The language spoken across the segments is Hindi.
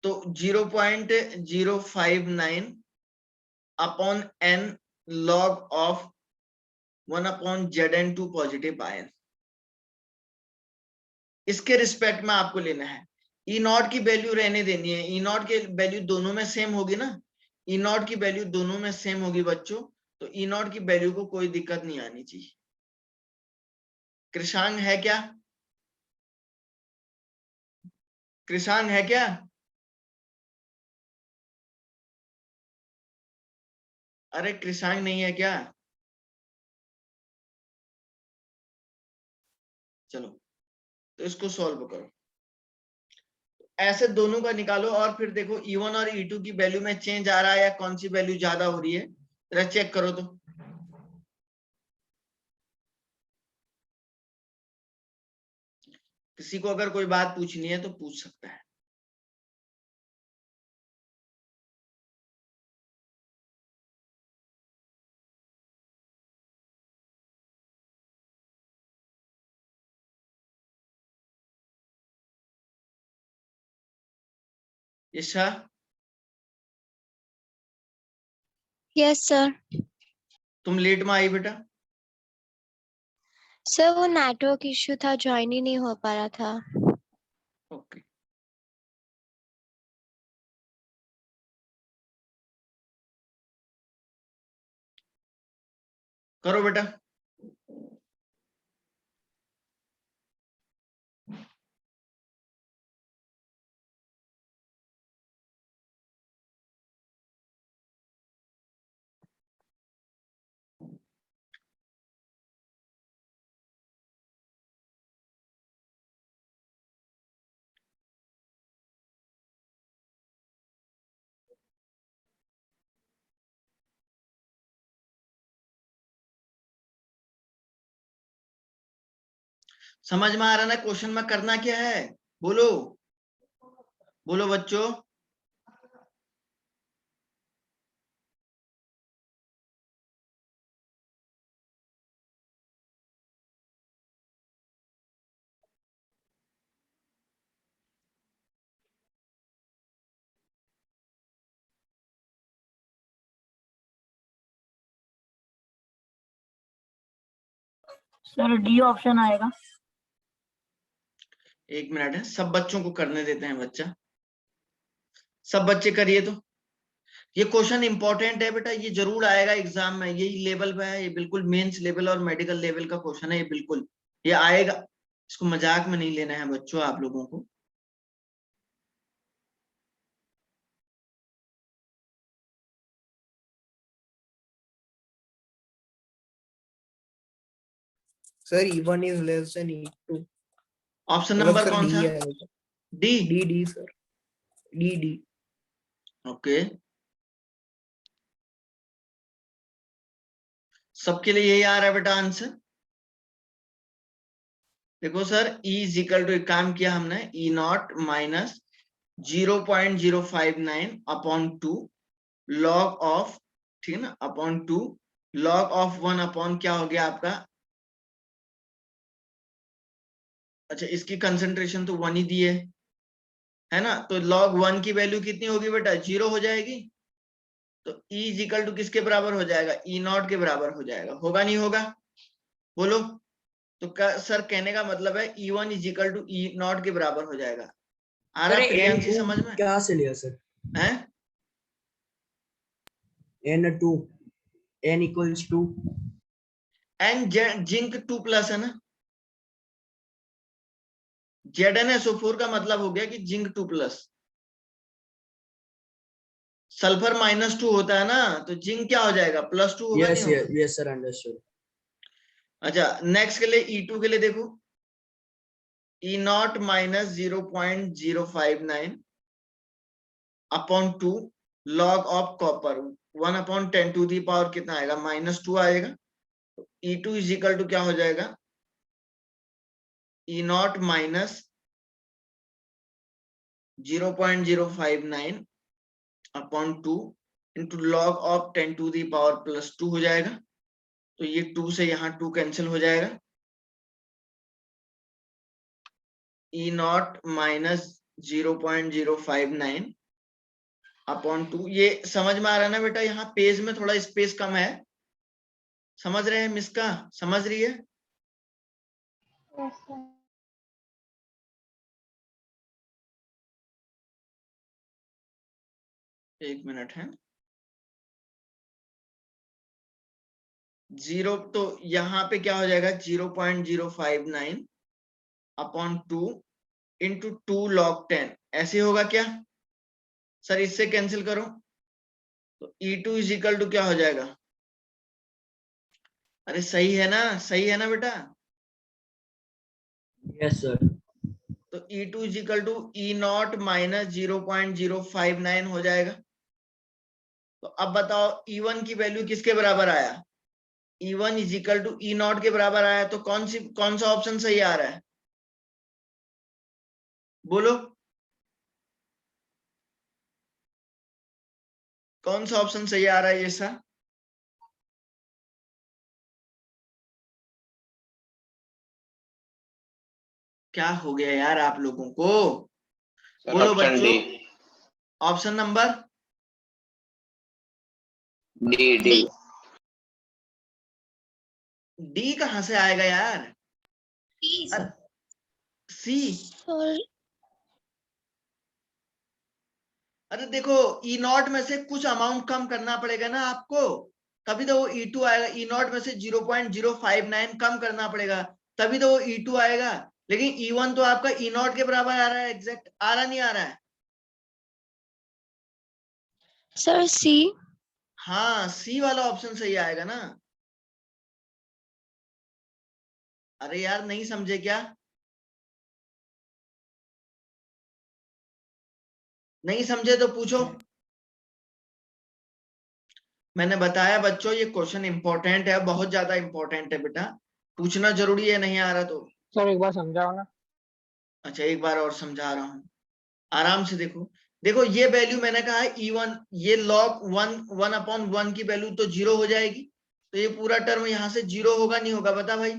तो 0.059 upon n log of 1 upon Zn2 positive ion, इसके रिस्पेक्ट में आपको लेना है। ई नॉट की वैल्यू रहने देनी है, ई नॉट की वैल्यू दोनों में सेम होगी ना, ई नॉट की वैल्यू दोनों में सेम होगी बच्चों, तो ई नॉट की वैल्यू को कोई दिक्कत नहीं आनी चाहिए। कृषांग है क्या? कृषांग है क्या? अरे कृषांग नहीं है क्या? चलो तो इसको सॉल्व करो, ऐसे दोनों का निकालो और फिर देखो E1 और E2 की वैल्यू में चेंज आ रहा है या कौन सी वैल्यू ज्यादा हो रही है, जरा चेक करो। तो किसी को अगर कोई बात पूछनी है तो पूछ सकता है। ईशा? Yes sir. तुम लेट में आई बेटा? सर वो नेटवर्क इश्यू था, ज्वाइन ही नहीं हो पा रहा था। ओके, करो बेटा। समझ में आ रहा ना क्वेश्चन में करना क्या है? बोलो बोलो बच्चों। सर डी ऑप्शन आएगा। एक मिनट है, सब बच्चों को करने देते हैं बच्चा, सब बच्चे करिए। तो ये क्वेश्चन इंपॉर्टेंट है बेटा, ये जरूर आएगा एग्जाम में, यही लेवल पे है, ये बिल्कुल मेंस लेवल और मेडिकल लेवल का क्वेश्चन है, ये बिल्कुल ये आएगा, इसको मजाक में नहीं लेना है बच्चों आप लोगों को। Sir E1 is less than E2। Option number कौन सा? D? D sir, D. Okay, सबके लिए यही आ रहा है बेटा आंसर। देखो sir, E is equal to, एक काम किया हमने, E not minus 0.059 upon 2 log of, ठीक है ना, अपॉन 2 लॉग ऑफ 1 अपॉन क्या हो गया आपका, अच्छा इसकी कंसेंट्रेशन तो 1 ही दी है ना, तो log 1 की वैल्यू कितनी होगी बेटा? 0 हो जाएगी। तो E इज इक्वल टू किसके बराबर हो जाएगा? E नॉट के बराबर हो जाएगा, होगा नहीं होगा? बोलो। तो सर कहने का मतलब है E1 is equal to E not के बराबर हो जाएगा। आ रहा प्रियांशी समझ में? क्या से लिया सर? है N2, N equals to N zinc 2 plus है ना, ZnSO4 का मतलब हो गया कि जिंक 2 प्लस, सल्फर -2 होता है ना, तो जिंक क्या हो जाएगा? +2 होगा नहीं होगा? Yes sir, understood. अच्छा नेक्स्ट के लिए E2 के लिए देखो, E not minus 0.059 upon 2 log of copper 1 upon 10 to the power कितना आएगा? -2 आएगा। E2 इज इक्वल टू क्या हो जाएगा? E not minus 0.059 upon 2 into log of 10 to the power +2 हो जाएगा। तो ये 2 से यहाँ 2 कैंसिल हो जाएगा। E not minus 0.059 upon 2। ये समझ में आ रहा है ना बेटा? यहाँ पेज में थोड़ा स्पेस कम है, समझ रहे हैं? मिस का समझ रही है? Yes, sir. एक मिनट है। 0 तो यहाँ पे क्या हो जाएगा? 0.059 अपॉन 2 इंटू 2 log 10, ऐसे होगा क्या सर? इससे कैंसिल करो तो E2 इज इक्वल टू क्या हो जाएगा? अरे सही है ना? सही है ना बेटा? Yes, sir. तो E2 is equal to E0 minus 0.059 हो जाएगा। तो अब बताओ E1 की वैल्यू किसके बराबर आया? E1 is equal to E0 के बराबर आया। तो कौन सा ऑप्शन सही आ रहा है? बोलो कौन सा ऑप्शन सही आ रहा है? ये सर क्या हो गया यार आप लोगों को? बोलो ऑप्शन बच्चों, D. Option number D D. D कहां से आएगा यार? सी। Sorry. अरे देखो E0 में से कुछ अमाउंट कम करना पड़ेगा ना आपको, तभी तो वो E2 आएगा। E0 में से 0.059 कम करना पड़ेगा, तभी तो वो E2 आएगा। लेकिन E1 तो आपका E0 के बराबर आ रहा है, एग्जैक्ट आ रहा नहीं आ रहा है? Sir, C. हाँ, सी वाला ऑप्शन सही आएगा ना। अरे यार नहीं समझे क्या? नहीं समझे तो पूछो। मैंने बताया बच्चों ये क्वेश्चन इंपॉर्टेंट है, बहुत ज्यादा इंपॉर्टेंट है बेटा, पूछना जरूरी है। नहीं आ रहा तो सर एक बार समझाओ ना। अच्छा एक बार और समझा रहा हूँ, आराम से देखो। देखो ये वैल्यू मैंने कहा है E1, ये log 1/1 की वैल्यू तो 0 हो जाएगी। तो ये पूरा टर्म यहां से 0 होगा नहीं होगा? बता भाई।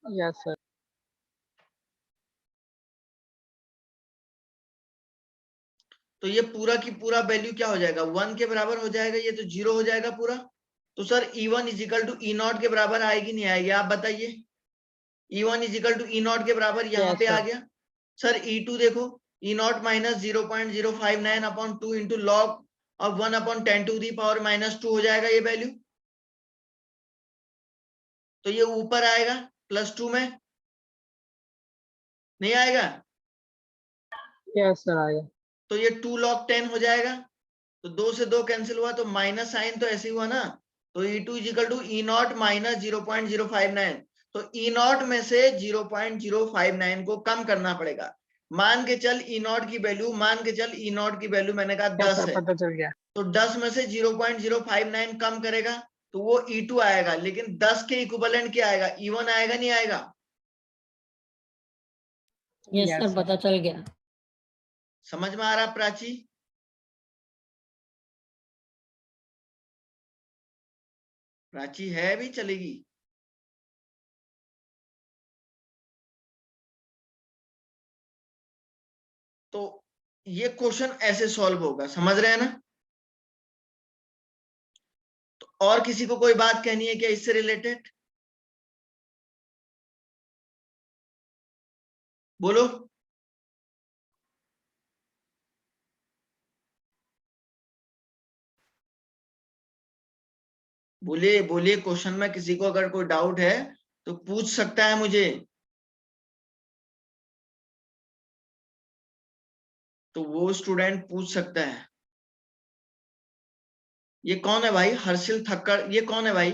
Yes sir. तो ये पूरा की पूरा वैल्यू क्या हो जाएगा? 1 के बराबर हो जाएगा, ये तो 0 हो जाएगा पूरा। तो sir E1 is equal to E0 के बराबर आएगी नहीं आएगी? आप बताइए। E1 is equal to E0 के बराबर यहाँ Yes, पे आ sir. गया। सर E2 देखो, E0 minus 0.059 upon 2 into log of 1/10 to the power -2 हो जाएगा ये वैल्यू। तो ये ऊपर आएगा +2 में, नहीं आएगा? यस सर आएगा। तो ये 2 log 10 हो जाएगा। तो 2 से 2 कैंसिल हुआ, तो माइनस साइन तो ऐसे ही हुआ ना। तो E2 is equal to E0 minus 0.059। तो E0 में से 0.059 को कम करना पड़ेगा। मान के चल E0 की वैल्यू, मान के चल E0 की वैल्यू मैंने कहा यस 10 सर है। पता चल गया। तो 10 में से 0.059 कम करेगा तो वो E2 आएगा। लेकिन 10 के इक्विवेलेंट क्या आएगा? E1 आएगा नहीं आएगा? यस सर पता चल गया। समझ में आ रहा प्राची? प्राची है भी चलेगी? तो ये क्वेश्चन ऐसे सॉल्व होगा, समझ रहे हैं ना? तो और किसी को कोई बात कहनी है क्या इससे रिलेटेड? बोलो। बोलिए बोलिए, क्वेश्चन में किसी को अगर कोई डाउट है तो पूछ सकता है मुझे। तो वो स्टूडेंट पूछ सकता है। ये कौन है भाई? हर्षिल ठक्कर, ये कौन है भाई?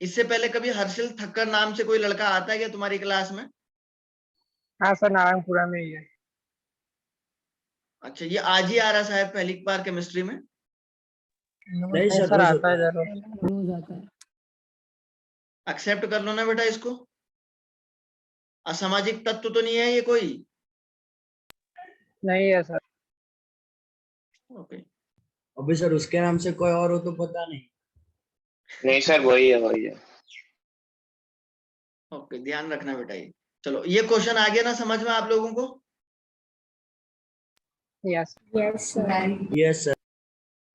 इससे पहले कभी हर्षिल ठक्कर नाम से कोई लड़का आता है क्या तुम्हारी क्लास में? हाँ सर नारायणपुरा में ही है। अच्छा, ये आज ही आ रहा शायद पहली बार केमिस्ट्री में। नहीं सर, सर रोज आता होता है है। जरूर रोज आता है। एक्सेप्ट कर लो ना बेटा इसको। असामाजिक तत्व तो नहीं है ये कोई? नहीं है सर। ओके। अभी सर उसके नाम से कोई और हो तो पता नहीं। नहीं सर वही है वही है। ओके, ध्यान रखना बेटा ये। चलो ये क्वेश्चन आ गया ना समझ में आप लोगों को? Yes. Yes, sir. Yes, sir.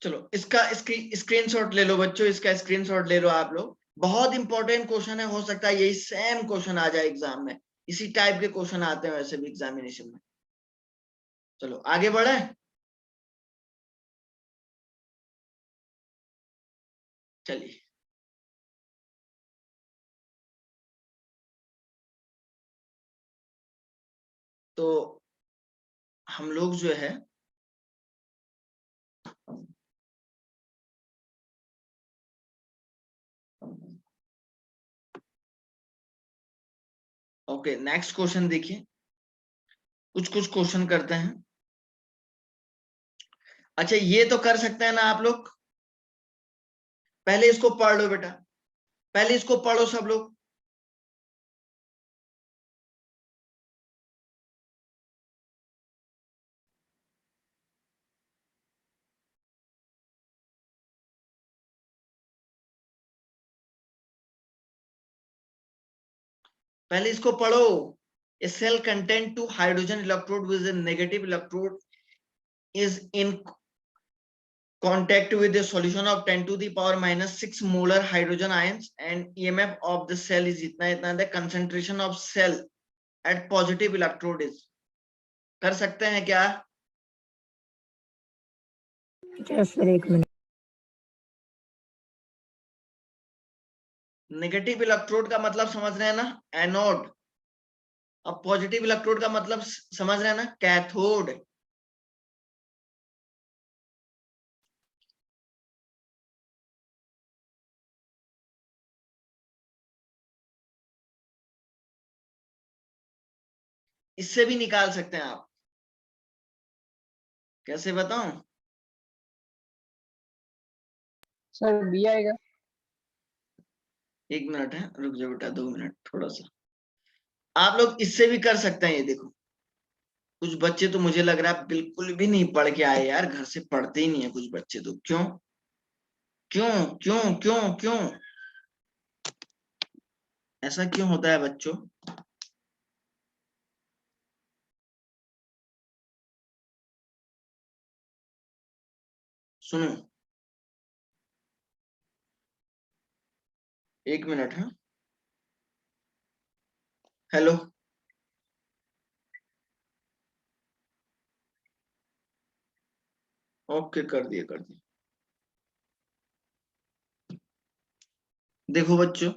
चलो इसका स्क्रीनशॉट ले लो बच्चों, इसका स्क्रीनशॉट ले लो आप लोग। बहुत इंपॉर्टेंट क्वेश्चन है, हो सकता है यही सेम क्वेश्चन आ जाए एग्जाम में। इसी टाइप के क्वेश्चन आते हैं वैसे भी एग्जामिनेशन में। चलो आगे बढ़े। चलिए तो हम लोग जो है ओके, नेक्स्ट क्वेश्चन देखिए। कुछ कुछ क्वेश्चन करते हैं। अच्छा ये तो कर सकते हैं ना आप लोग? पहले इसको पढ़ लो बेटा, पहले इसको पढ़ो सब लोग। पहले इसको पढ़ो। A cell contain 2 hydrogen electrode with a negative electrode is in contact with a solution of 10 to the power minus 6 molar hydrogen ions and EMF of the cell is इतना the concentration of cell at positive electrode is। कर सकते हैं क्या? Yes, sir. एक मिनट. नेगेटिव इलेक्ट्रोड का मतलब समझ रहे हैं ना, एनोड। अब पॉजिटिव इलेक्ट्रोड का मतलब समझ रहे हैं ना, कैथोड। इससे भी निकाल सकते हैं आप। कैसे बताऊं? सर बी आएगा. एक मिनट है, रुक जाओ बेटा, 2 मिनट थोड़ा सा। आप लोग इससे भी कर सकते हैं। ये देखो, कुछ बच्चे तो मुझे लग रहा है बिल्कुल भी नहीं पढ़ के आए यार, घर से पढ़ते ही नहीं है कुछ बच्चे तो। क्यों क्यों क्यों क्यों क्यों ऐसा क्यों होता है बच्चों? सुनो, एक मिनट है। हेलो, ओके कर दिए कर दिए। देखो बच्चों,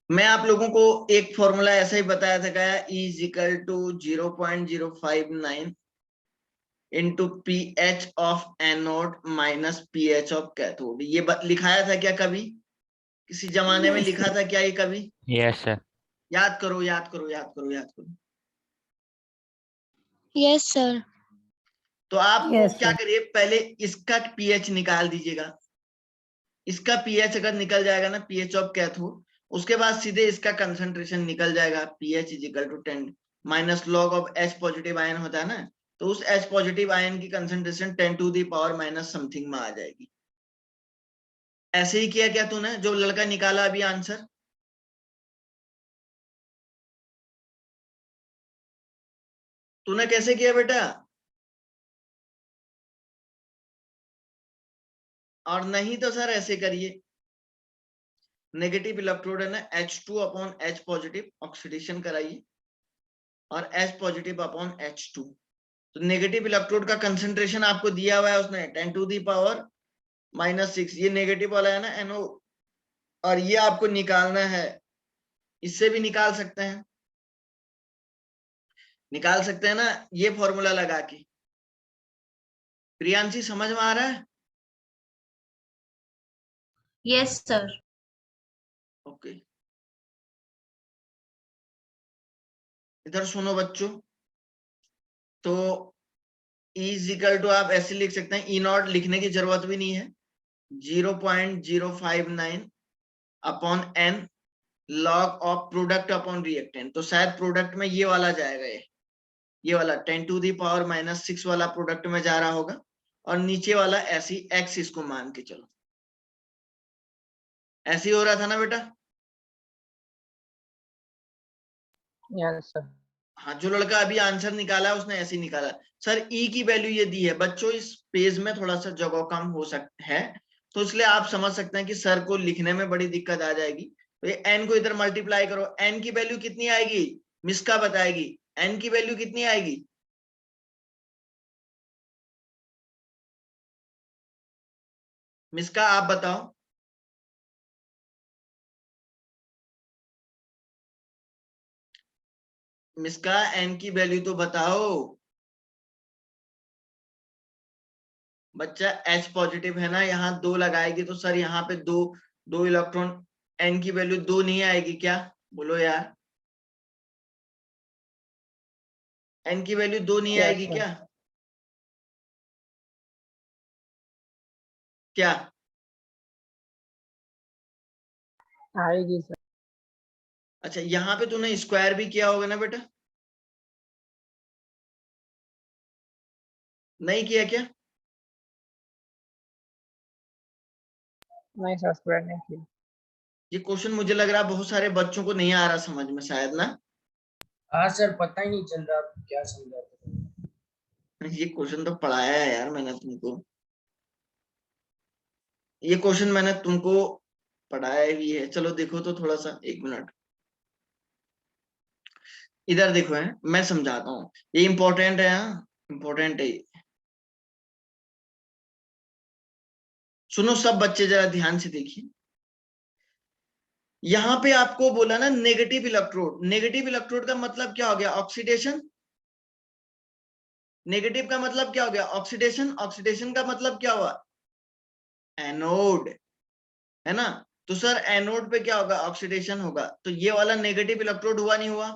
मैं आप लोगों को एक फॉर्मूला ऐसा ही बताया था, क्या E is equal to 0.059 into pH of anode minus pH of cathode. ये लिखाया था क्या कभी? किसी जमाने में लिखा था क्या ये कभी? Yes sir. याद करो याद करो याद करो याद करो। Yes, sir. तो आप Yes, क्या sir. करिए, पहले इसका पीएच निकाल दीजिएगा। इसका पीएच अगर निकल जाएगा ना, पीएच ऑफ कैथोड, उसके बाद सीधे इसका कंसंट्रेशन निकल जाएगा। PH is equal to 10 minus log of H positive ion होता है ना, तो उस एच पॉजिटिव आयन की concentration 10 to the power minus something में आ जाएगी। ऐसे ही किया क्या तूने, जो लड़का निकाला अभी आंसर? तूने कैसे किया बेटा? और नहीं तो सर ऐसे करिए, नेगेटिव इलेक्ट्रोड है ना, H2 upon H positive, oxidation कराइए, और H पॉजिटिव अपॉन H2। तो नेगेटिव इलेक्ट्रोड का कंसंट्रेशन आपको दिया हुआ है उसने 10 टू दी पावर माइनस 6। ये नेगेटिव वाला है ना NO, और ये आपको निकालना है। इससे भी निकाल सकते हैं, निकाल सकते हैं ना, ये फॉर्मूला लगा के। प्रियांशी समझ में आ रहा है? Yes, sir. ओके, इधर सुनो बच्चों। तो E इज इक्वल टू आप ऐसे लिख सकते हैं, E0 लिखने की जरूरत भी नहीं है, 0.059 upon n log of product upon reactant. तो शायद प्रोडक्ट में ये वाला जाएगा, ये वाला 10 टू दी पावर माइनस 6 वाला प्रोडक्ट में जा रहा होगा, और नीचे वाला ऐसी x इसको मान के चलो। ऐसे ही हो रहा था ना बेटा? Yes, sir. हाँ, जो लड़का अभी आंसर निकाला है उसने ऐसे ही निकाला। सर ई की वैल्यू ये दी है बच्चों, इस पेज में थोड़ा सा जगह कम हो सकता है, तो इसलिए आप समझ सकते हैं कि सर को लिखने में बड़ी दिक्कत आ जाएगी। तो ये एन को इधर मल्टीप्लाई करो, एन की वैल्यू कितनी आएगी मिसका बताएगी, एन की वैल्यू कितनी आएगी? मिसका आप बताओ। मिसका एन की वैल्यू तो बताओ। बच्चा H पॉजिटिव है ना, यहाँ 2 लगाएगी तो सर यहाँ पे दो इलेक्ट्रॉन, एन की वैल्यू 2 नहीं आएगी क्या? बोलो यार, एन की वैल्यू 2 नहीं Yes, आएगी sir. क्या? क्या आएगी सर। अच्छा, यहाँ पे तूने स्क्वायर भी किया होगा ना बेटा? नहीं किया क्या? नहीं सर, स्क्वायर नहीं की। ये क्वेश्चन मुझे लग रहा है बहुत सारे बच्चों को नहीं आ रहा समझ में शायद ना। हाँ सर, पता ही नहीं चल रहा आप क्या समझाते। ये क्वेश्चन तो पढ़ाया है यार मैंने तुमको, ये क्वेश्चन मैंने तुमको पढ़ाया भी है। चलो देखो तो थोड़ा सा, 1 मिनट इधर देखो, है मैं समझाता हूँ, ये इंपॉर्टेंट है। हाँ इंपॉर्टेंट है ये। सुनो सब बच्चे जरा ध्यान से देखिए, यहां पे आपको बोला ना नेगेटिव इलेक्ट्रोड, नेगेटिव इलेक्ट्रोड का मतलब क्या हो गया? ऑक्सीडेशन। नेगेटिव का मतलब क्या हो गया? ऑक्सीडेशन। ऑक्सीडेशन का मतलब क्या हुआ? एनोड, है ना? तो सर एनोड पे क्या होगा? ऑक्सीडेशन होगा, तो ये वाला नेगेटिव इलेक्ट्रोड हुआ नहीं हुआ?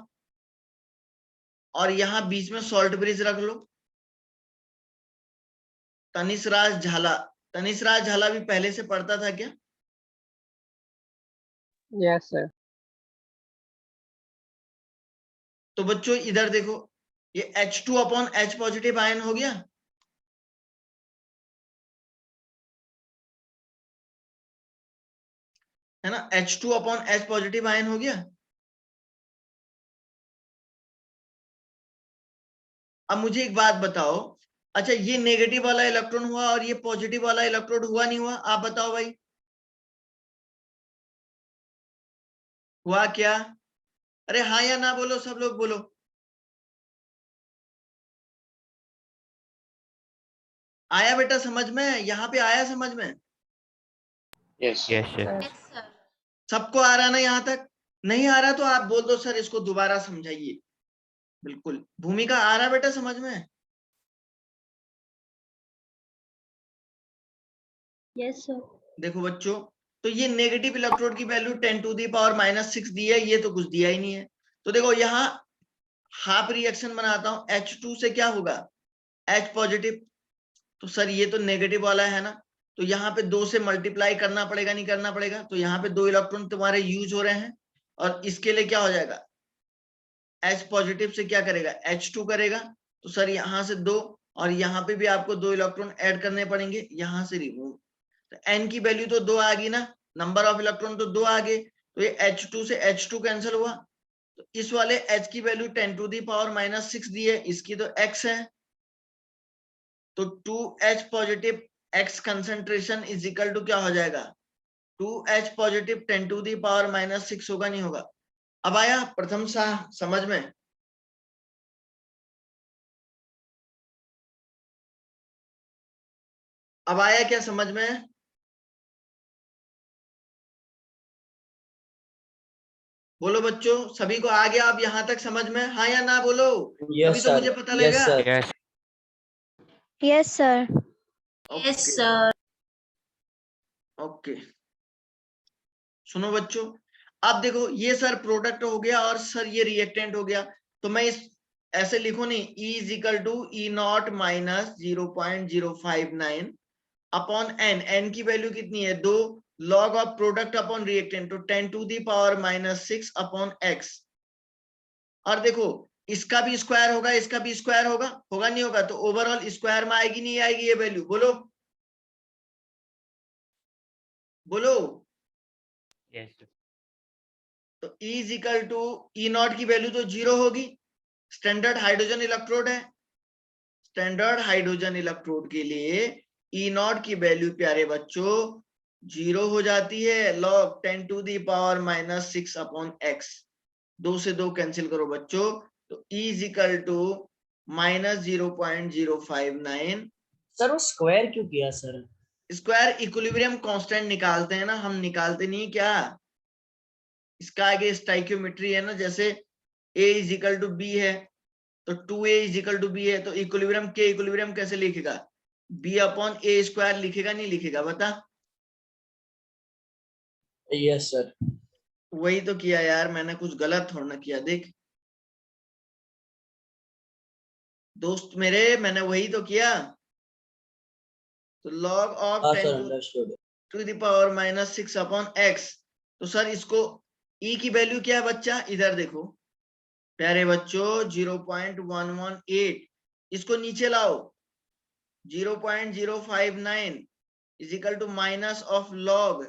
और यहां बीच में सॉल्ट ब्रिज रख लो, तनिष्कराज झाला। तनिष्कराज झाला भी पहले से पढ़ता था क्या? Yes, sir. तो बच्चों इधर देखो, ये H2 upon H positive ion हो गया, है ना? H2 upon H positive ion हो गया। अब मुझे एक बात बताओ, अच्छा ये नेगेटिव वाला इलेक्ट्रॉन हुआ और ये पॉजिटिव वाला इलेक्ट्रोड हुआ नहीं हुआ? आप बताओ भाई, हुआ क्या? अरे हाँ या ना बोलो, सब लोग बोलो। आया बेटा समझ में? यहाँ पे आया समझ में? Yes. Yes, Sir. सबको आ रहा ना यहाँ तक? नहीं आ रहा तो आप बोल दो सर इसको दोबारा समझाइए। बिल्कुल, भूमिका आ रहा बेटा समझ में? Yes, sir. देखो बच्चों, तो ये नेगेटिव इलेक्ट्रोड की वैल्यू 10⁻⁻⁶ दी है, ये तो कुछ दिया ही नहीं है। तो देखो यहाँ हाफ रिएक्शन बनाता हूं, H2 से क्या होगा? H positive. तो सर ये तो नेगेटिव वाला है ना, तो यहाँ पे 2 से मल्टीप्लाई करना पड़ेगा, नहीं करना पड़ेगा? तो यहाँ पे 2 इलेक्ट्रॉन तुम्हारे यूज हो रहे हैं, और इसके लिए क्या हो जाएगा? H पॉजिटिव से क्या करेगा? H2 करेगा। तो सर यहाँ से 2, और यहाँ पे भी आपको 2 इलेक्ट्रॉन ऐड करने पड़ेंगे, यहाँ से रिमूव। तो N की वैल्यू तो 2 आ गई ना, नंबर ऑफ इलेक्ट्रॉन तो 2 आ गए, तो ये H2 से H2 कैंसिल हुआ। तो इस वाले H की वैल्यू 10⁻⁻⁶ दी है, इसकी तो X है, तो 2H positive X concentration is equal to क्या हो जाएगा? 2H पॉजिटिव 10⁻⁻⁶ होगा नहीं होगा? अब आया प्रथम सा समझ में? अब आया क्या समझ में? बोलो बच्चों, सभी को आ गया अब यहाँ तक समझ में? हाँ या ना बोलो, तभी तो मुझे पता यस लगेगा। Sir. yes. Yes, sir. Yes, sir. Okay, सुनो बच्चों, अब देखो ये सर प्रोडक्ट हो गया और सर ये रिएक्टेंट हो गया, तो मैं इस ऐसे लिखूं नहीं, E is equal to E0 minus 0.059 upon N. N की वैल्यू कितनी है? 2 log of product upon reactant, तो 10⁻⁻⁶ अपॉन x। और देखो इसका भी स्क्वायर होगा, इसका भी स्क्वायर होगा, होगा नहीं होगा? तो ओवरऑल स्क्वायर में आएगी नहीं आएगी ये वैल्यू? बोलो बोलो। Yes. तो E is equal to E not की वैल्यू तो 0 होगी, स्टैंडर्ड हाइड्रोजन इलेक्ट्रोड है, स्टैंडर्ड हाइड्रोजन इलेक्ट्रोड के लिए ई नॉट की वैल्यू प्यारे बच्चों 0 हो जाती है, log 10 to the power minus 6 upon x। 2 से 2 कैंसिल करो बच्चों, तो E is equal to minus 0.059। Sir वो स्क्वायर क्यों किया सर? स्क्वायर इक्विलिब्रियम कांस्टेंट निकालते हैं ना हम, निकालते नहीं क्या? इसका आगे स्टाइक्योमेट्री है ना, जैसे A is equal to B है तो 2a is equal to B है, तो इक्विलिब्रियम के इक्विलिब्रियम कैसे लिखेगा? b अपॉन ए स्क्वायर लिखेगा, नहीं लिखेगा? बता। Yes sir. वही तो किया यार मैंने, कुछ गलत थोड़ा ना किया। देख दोस्त मेरे, मैंने वही तो किया। तो log ऑफ हाँ 10 sir understood. To the power minus 6 upon x। तो सर इसको e की वैल्यू क्या है बच्चा? इधर देखो प्यारे बच्चों 0.118, इसको नीचे लाओ 0.059 is equal to minus of log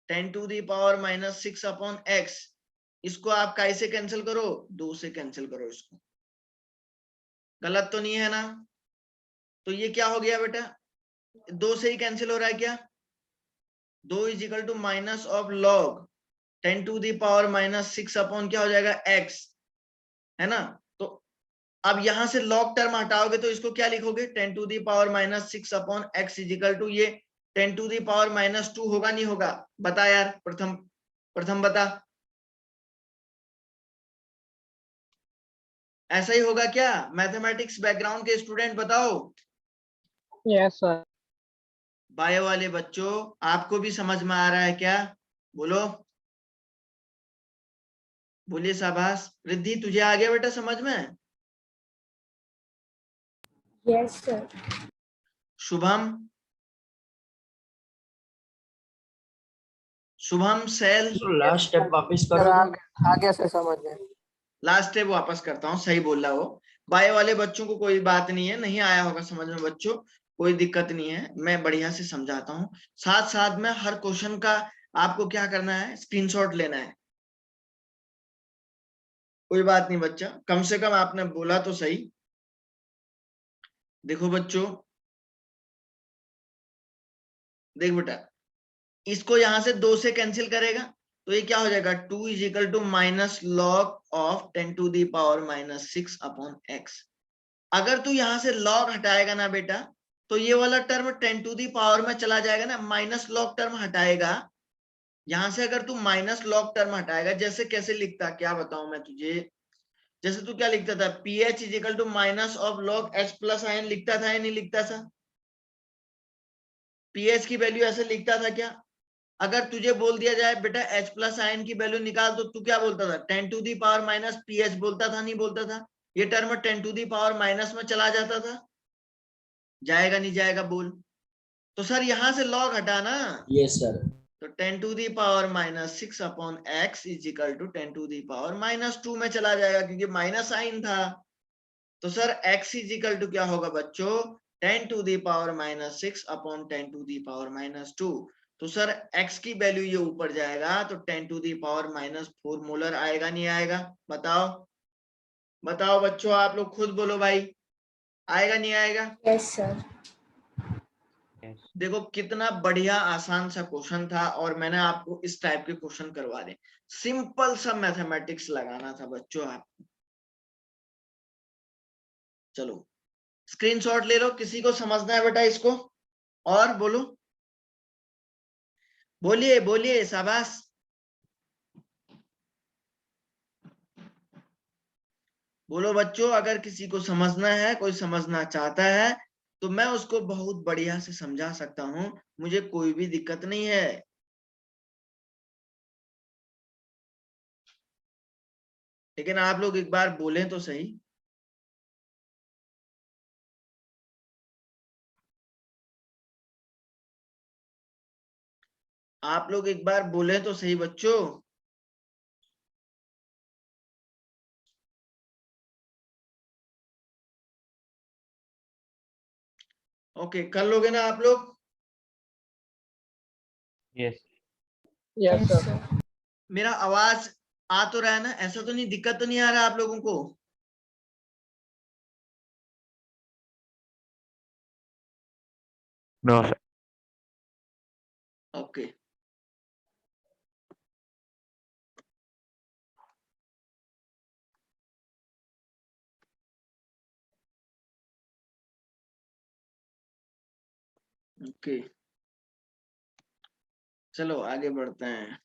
10 to the power minus 6 upon x। इसको आप कैसे कैंसिल करो? 2 से कैंसिल करो इसको। गलत तो नहीं है ना? तो ये क्या हो गया बेटा? 2 से ही कैंसिल हो रहा है क्या? 2 is equal to minus of log 10 to the power minus 6 upon क्या हो जाएगा? x, है ना? तो अब यहां से log टर्म हटाओगे तो इसको क्या लिखोगे? 10 to the power minus 6 upon x is equal to ये 10 टू दी पावर माइनस 2 होगा, नहीं होगा? बता यार, प्रथम प्रथम बता, ऐसा ही होगा क्या? मैथमेटिक्स बैकग्राउंड के स्टूडेंट बताओ। Yes, sir. बायो वाले बच्चों आपको भी समझ में आ रहा है क्या? बोलो, बोलिए शाबाश। रिद्धि तुझे आ गया बेटा समझ में? Yes, sir. शुभम, शुभम, सेल, लास्ट स्टेप वापस सर करो। आगे से समझ गए। लास्ट स्टेप वापस करता हूँ, सही बोल रहा हो। बायो वाले बच्चों को कोई बात नहीं है, नहीं आया होगा समझ में बच्चों, कोई दिक्कत नहीं है, मैं बढ़िया से समझाता हूँ। साथ साथ में हर क्वेश्चन का आपको क्या करना है? स्क्रीनशॉट लेना है। कोई बात नहीं बच्चा, कम से कम आपने बोला तो सही। देखो बच्चों, देख बेटा, इसको यहां से 2 से कैंसिल करेगा तो ये क्या हो जाएगा? 2 is equal to minus log of 10 to the power minus 6 upon x। अगर तू यहां से log हटाएगा ना बेटा, तो ये वाला टर्म 10 टू दी पावर में चला जाएगा ना, माइनस लॉग टर्म हटाएगा। यहां से अगर तू माइनस लॉग टर्म हटाएगा, जैसे कैसे लिखता, क्या बताऊं मैं तुझे? जैसे तू क्या लिखता था? pH is equal to minus of log h plus ion लिखता था या नहीं लिखता था? pH की वैल्यू ऐसे लिखता था क्या? अगर तुझे बोल दिया जाए बेटा H प्लस आयन की वैल्यू निकाल, तो तू क्या बोलता था? 10 to the power minus pH बोलता था, नहीं बोलता था? ये term 10 to the power minus में चला जाता था। जाएगा नहीं जाएगा बोल? तो सर यहां से log हटाना, यस सर। तो 10 to the power minus 6 upon x is equal to 10 to the power minus 2 में चला जाएगा, क्योंकि माइनस साइन था। तो sir x is equal to क्या होगा बच्चों? 10 to the power minus 6 upon 10 to the power minus 2। तो सर x की वैल्यू ये ऊपर जाएगा तो 10 to the power minus 4 molar आएगा, नहीं आएगा? बताओ बताओ बच्चों, आप लोग खुद बोलो भाई, आएगा नहीं आएगा? Yes, sir. Yes. देखो कितना बढ़िया आसान सा क्वेश्चन था, और मैंने आपको इस टाइप के क्वेश्चन करवा दे। सिंपल सा मैथमेटिक्स लगाना था बच्चों आप। चलो स्क्रीनशॉट ले लो, किसी को समझना है बेटा इसको? और बोलो, बोलिए बोलिए, शाबाश। बोलो बच्चों, अगर किसी को समझना है, कोई समझना चाहता है, तो मैं उसको बहुत बढ़िया से समझा सकता हूं, मुझे कोई भी दिक्कत नहीं है। लेकिन आप लोग एक बार बोलें तो सही। आप लोग एक बार बोलें तो सही बच्चों। ओके, कर लोगे ना आप लोग? Yes. Yes, Yes, sir. sir. मेरा आवाज आ तो रहा है ना, ऐसा तो नहीं, दिक्कत तो नहीं आ रहा आप लोगों को? No, sir. ओके, ओके, चलो आगे बढ़ते हैं।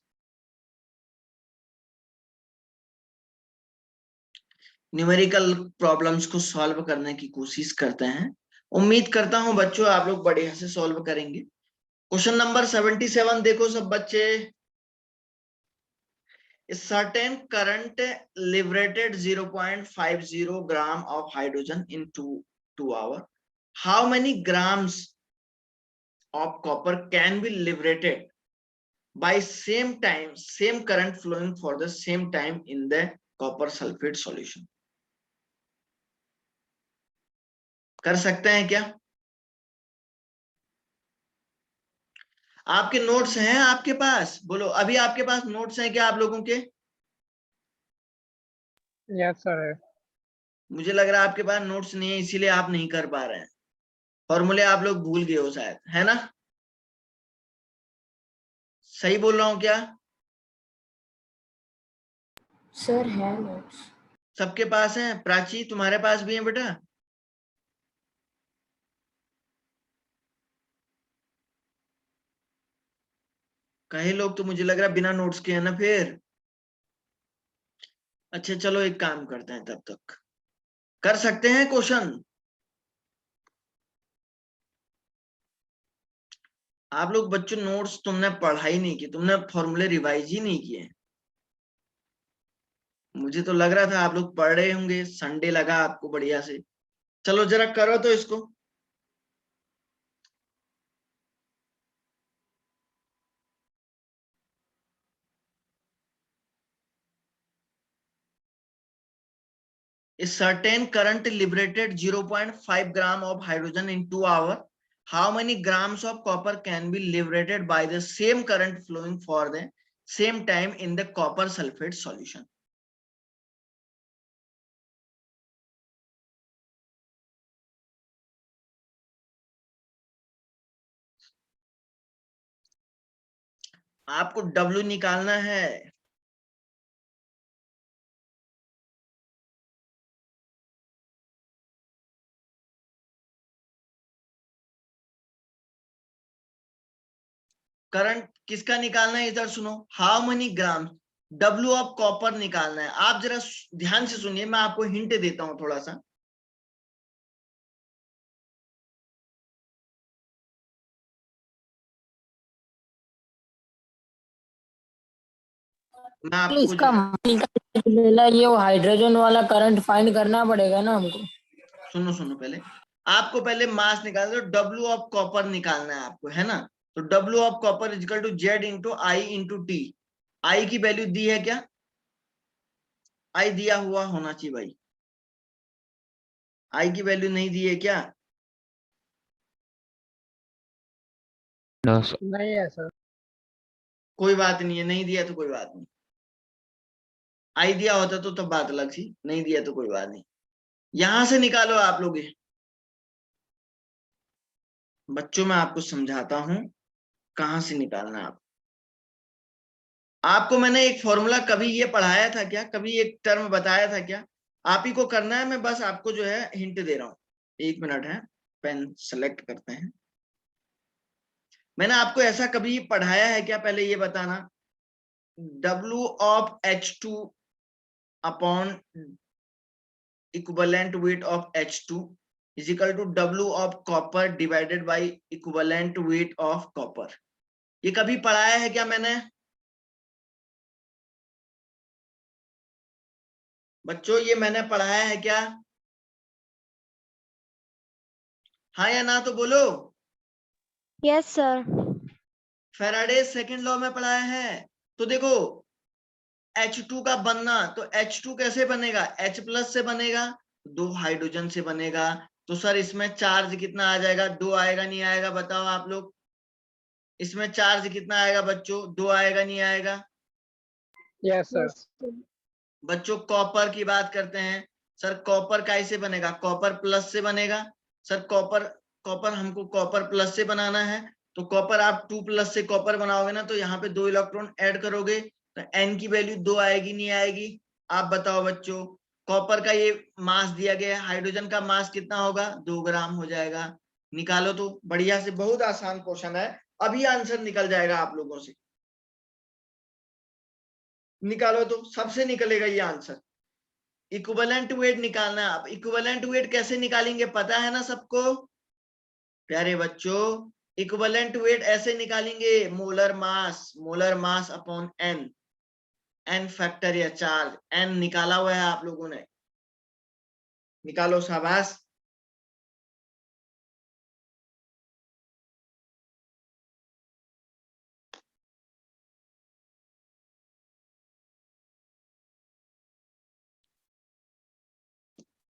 न्यूमेरिकल प्रॉब्लम्स को सॉल्व करने की कोशिश करते हैं। उम्मीद करता हूं बच्चों आप लोग बढ़िया से सॉल्व करेंगे। क्वेश्चन नंबर 77 देखो सब बच्चे। A certain current liberated 0.50 gram of hydrogen in 2 hours. How many grams of copper can be liberated by same time, same current flowing for the same time in the copper sulfate solution? कर सकते हैं क्या? आपके नोट्स हैं आपके पास? बोलो, अभी आपके पास नोट्स हैं क्या आप लोगों के? यस सर है। मुझे लग रहा है आपके पास नोट्स नहीं है, इसीलिए आप नहीं कर पा रहे हैं। फॉर्मूले आप लोग भूल गए हो शायद, है ना? सही बोल रहा हूं क्या? सर है नोट्स। सबके पास है? प्राची तुम्हारे पास भी है बेटा? कई लोग तो मुझे लग रहा है बिना नोट्स के है ना फिर। अच्छा चलो एक काम करते हैं, तब तक कर सकते हैं क्वेश्चन। आप लोग बच्चों नोट्स तुमने पढ़ाई नहीं की, तुमने फॉर्मूले रिवाइज ही नहीं किए। मुझे तो लग रहा था आप लोग पढ़ रहे होंगे, संडे लगा आपको बढ़िया से। चलो जरा करो तो इसको। A certain current liberated 0.5 gram of hydrogen in 2 hours. How many grams of copper can be liberated by the same current flowing for the same time in the copper sulfate solution? आपको W निकालना है। करंट किसका निकालना है? इधर सुनो, how many gram, W of copper निकालना है। आप जरा ध्यान से सुनिए, मैं आपको हिंट देता हूं थोड़ा सा। मैं आपको इसका जरा लेना ये वो हाइड्रोजन वाला करंट फाइंड करना पड़ेगा ना हमको। सुनो सुनो, पहले आपको पहले मास निकालना है, W ऑफ कॉपर निकालना है आपको, है ना? तो W of copper is equal to Z into I into T. I की वैल्यू दी है क्या? आई दिया हुआ होना चाहिए भाई। आई की वैल्यू नहीं दी है क्या? No, sir. नहीं है सर। कोई बात नहीं है, नहीं दिया तो कोई बात नहीं। आई दिया होता तो तब बात अलग थी, नहीं दिया तो कोई बात नहीं। यहां से निकालो आप लोग ये। बच्चों मैं आपको समझाता हूं कहां से निकालना है। आपको मैंने एक फॉर्मूला कभी ये पढ़ाया था क्या? कभी एक टर्म बताया था क्या? आप ही को करना है, मैं बस आपको जो है हिंट दे रहा हूं। एक मिनट है, पेन सेलेक्ट करते हैं। मैंने आपको ऐसा कभी पढ़ाया है क्या, पहले ये बताना। W of H2 upon equivalent weight of H2 is equal to W of copper divided by equivalent weight of copper. ये कभी पढ़ाया है क्या मैंने? बच्चों ये मैंने पढ़ाया है क्या? हाँ या ना तो बोलो। Yes, sir. Faraday second law में पढ़ाया है। तो देखो H2 का बनना, तो H2 कैसे बनेगा? H प्लस से बनेगा, 2 हाइड्रोजन से बनेगा। तो सर इसमें चार्ज कितना आ जाएगा? 2 आएगा नहीं आएगा? बताओ आप लोग। इसमें चार्ज कितना आएगा बच्चों? 2 आएगा नहीं आएगा? Yes, sir. बच्चों कॉपर की बात करते हैं। सर कॉपर कैसे बनेगा? कॉपर प्लस से बनेगा। सर कॉपर हमको कॉपर प्लस से बनाना है, तो कॉपर आप 2 प्लस से कॉपर बनाओगे ना, तो यहाँ पे 2 इलेक्ट्रॉन ऐड करोगे तो n की वैल्यू 2 आएगी, नहीं आएगी? आप बताओ बच्चों। कॉपर का ये मास दिया गया है, हाइड्रोजन का मास कितना होगा? 2 ग्राम हो जाएगा। निकालो तो बढ़िया से, बहुत आसान क्वेश्चन है, अभी आंसर निकल जाएगा आप लोगों से। निकालो तो, सबसे निकलेगा ये आंसर। इक्विवेलेंट वेट निकालना है। आप इक्विवेलेंट वेट कैसे निकालेंगे पता है ना सबको? प्यारे बच्चों, इक्विवेलेंट वेट ऐसे निकालेंगे, molar mass upon N, n factor या चार्ज, एन निकाला हुआ है आप लोगों ने। निकालो, शाबाश।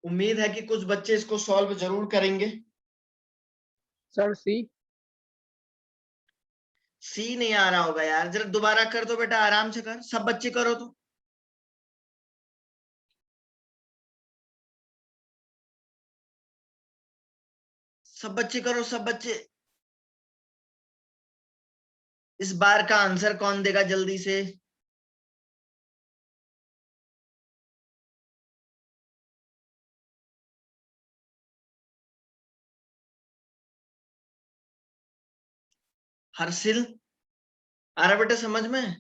उम्मीद है कि कुछ बच्चे इसको सॉल्व जरूर करेंगे। Sir, C. सी नहीं आ रहा होगा यार, जरा दोबारा कर दो बेटा, आराम से कर, सब बच्चे करो तो। सब बच्चे करो, सब बच्चे। इस बार का आंसर कौन देगा जल्दी से? हर्षिल, आ रहा बेटा समझ में?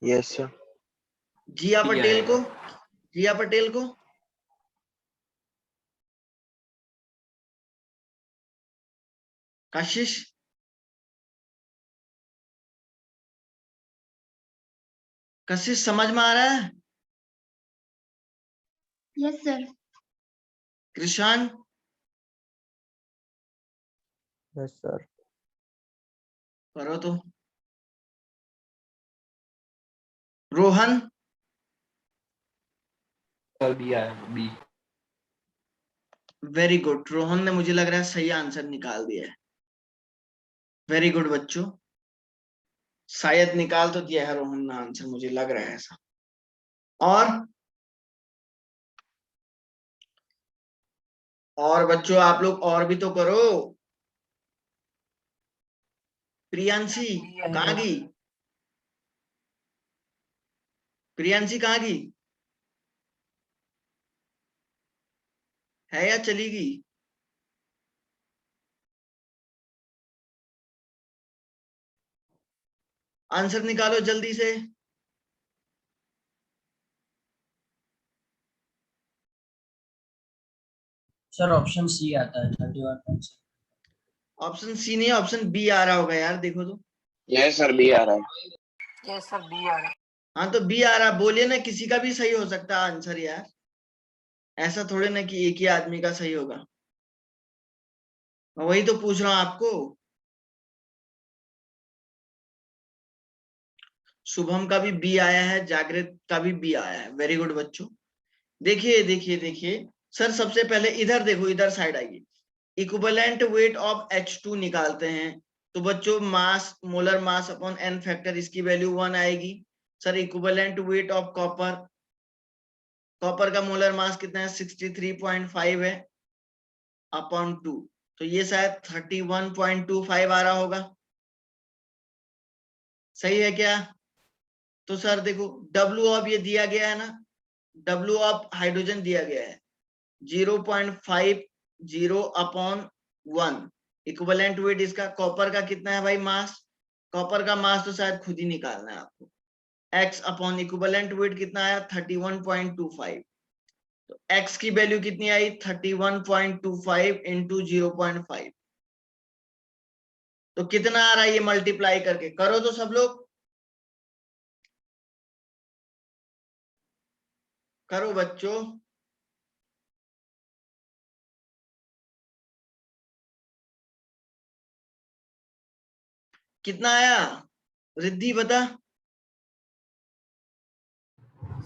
Yes sir. जिया पटेल को, जिया पटेल को। कशिश, कशिश समझ में आ रहा है? Yes, sir. Krishan, yes sir. करो तो। रोहन, बी आया, बी। Very good. रोहन ने मुझे लग रहा है सही आंसर निकाल दिया है। वेरी गुड बच्चों, शायद निकाल तो दिया है रोहन ने आंसर, मुझे लग रहा है ऐसा। और बच्चों आप लोग और भी तो करो। प्रियांशी कहाँ गई? प्रियांशी कहाँ गई? है या चली गई? आंसर निकालो जल्दी से। सर ऑप्शन सी आता है 31%। ऑप्शन सी नहीं, ऑप्शन बी आ रहा होगा यार, देखो तो। यस सर, बी आ रहा है। Yes, sir, B. आ रहा है। हाँ तो बी आ रहा, बोलिए ना, किसी का भी सही हो सकता है आंसर यार, ऐसा थोड़े ना कि एक ही आदमी का सही होगा। मैं वही तो पूछ रहा हूँ आपको। शुभम का भी बी आया है, जागृत का भी बी आया है। वेरी गुड बच्चों। देखिए देखिए देखिए सर, सबसे पहले इधर देखो, इधर साइड आइए। इक्विवेलेंट वेट ऑफ H2 निकालते हैं, तो बच्चों mass, molar mass upon n factor, इसकी वैल्यू 1 आएगी। Sir equivalent weight of copper, copper का मोलर मास कितना है? 63.5 है, अपॉन 2, तो ये शायद 31.25 आ रहा होगा। सही है क्या? तो सर देखो, W ऑफ ये दिया गया है ना, W ऑफ हाइड्रोजन दिया गया है 0.50 अपॉन 1। इक्विवेलेंट वेट इसका, कॉपर का कितना है भाई मास? कॉपर का मास तो शायद खुद ही निकालना है आपको। x अपॉन इक्विवेलेंट वेट कितना आया? 31.25। तो x की वैल्यू कितनी आई? 31.25 इंटू 0.5। तो कितना आ रहा है ये मल्टीप्लाई करके? करो तो सब लोग, करो बच्चों। कितना आया? रिद्धि बता।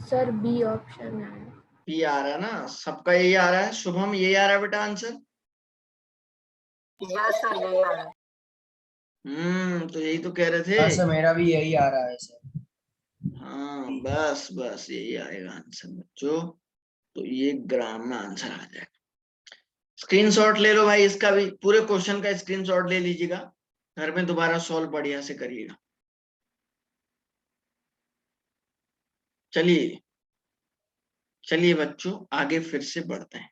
Sir, B option है। ये आ रहा है ना, सबका यही आ रहा है। शुभम यही आ रहा है बेटा आंसर? Yes, sir, यही आ रहा है। तो यही तो कह रहे थे। हाँ सर मेरा भी यही आ रहा है सर। हाँ बस बस यही आएगा आंसर बच्चों। तो ये ग्राम में आंसर आ जाएगा। स्क्रीनशॉट ले लो भाई, इसका भी पूरे क्वेश्चन का स्क्रीनशॉट ले लीजिएगा, घर में दोबारा सॉल्व बढ़िया से करिएगा। चलिए चलिए बच्चों आगे फिर से बढ़ते हैं।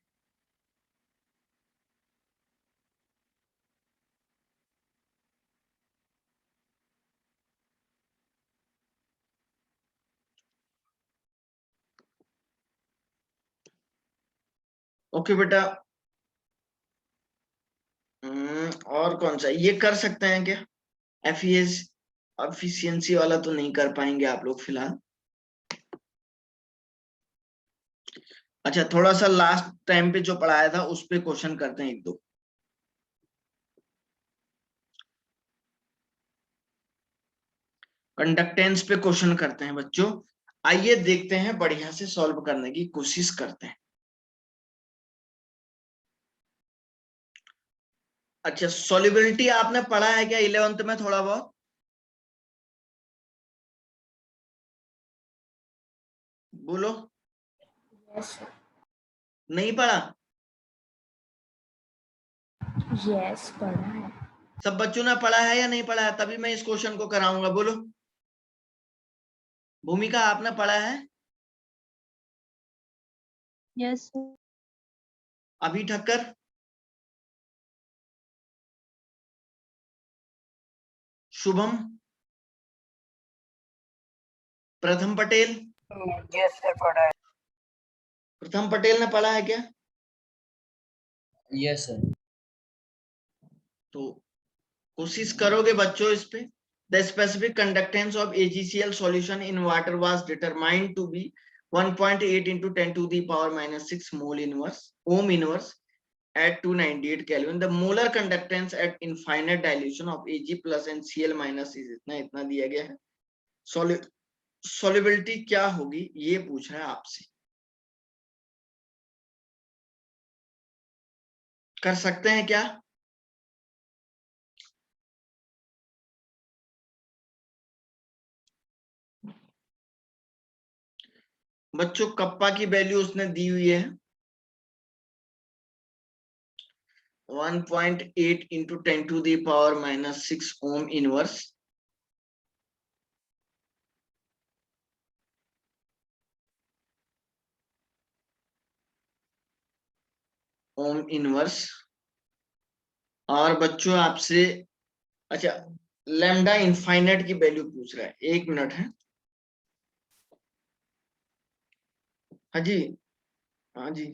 ओके बेटा, और कौन सा ये कर सकते हैं क्या? एफिशिएंसी वाला तो नहीं कर पाएंगे आप लोग फिलहाल। अच्छा थोड़ा सा लास्ट टाइम पे जो पढ़ाया था उस पे क्वेश्चन करते हैं एक दो। कंडक्टेंस पे क्वेश्चन करते हैं बच्चों, आइए देखते हैं, बढ़िया से सॉल्व करने की कोशिश करते हैं। अच्छा सॉल्युबिलिटी आपने पढ़ा है क्या 11th में थोड़ा बहुत? बोलो। Yes sir. नहीं पढ़ा? यस पढ़ा है। सब बच्चों ने पढ़ा है या नहीं पढ़ा है? तभी मैं इस क्वेश्चन को कराऊंगा। बोलो। भूमिका आपने पढ़ा है? Yes sir. अभी ठक्कर? शुभम? प्रथम पटेल? यस सर पढ़ा है। प्रथम पटेल ने पढ़ा है क्या? Yes sir. तो कोशिश करोगे बच्चों इस पे। The specific conductance of AgCl solution in water was determined to be 1.8 into 10 to the power minus 6 mole inverse ohm inverse at 298 Kelvin. The molar conductance at infinite dilution of Ag plus and Cl minus is इतना दिया गया है। सॉल्युबिलिटी क्या होगी ये पूछ रहा है आपसे। कर सकते हैं क्या? बच्चों कप्पा की वैल्यू उसने दी हुई है 1.8 into 10 to the power minus 6 ohm inverse। Ohm inverse. और बच्चों आपसे अच्छा लैम्डा इनफाइनाइट की वैल्यू पूछ रहा है। 1 मिनट है। हाँ जी, हाँ जी।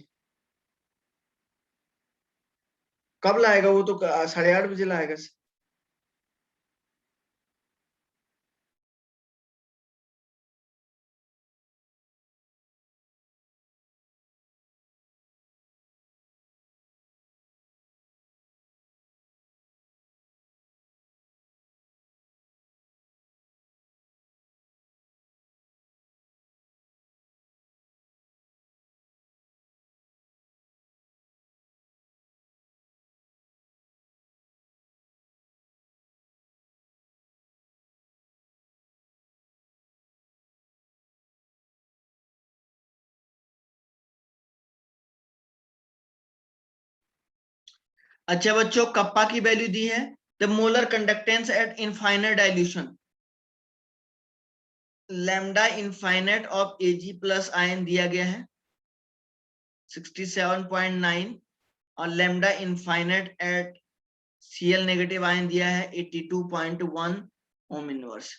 कब लाएगा वो? तो 8:30 बजे लाएगा। अच्छा बच्चों कप्पा की वैल्यू दी है। The molar conductance at infinite dilution, lambda infinite of Ag plus ion दिया गया है 67.9 और lambda infinite at Cl negative ion दिया है 82.1 ohm inverse.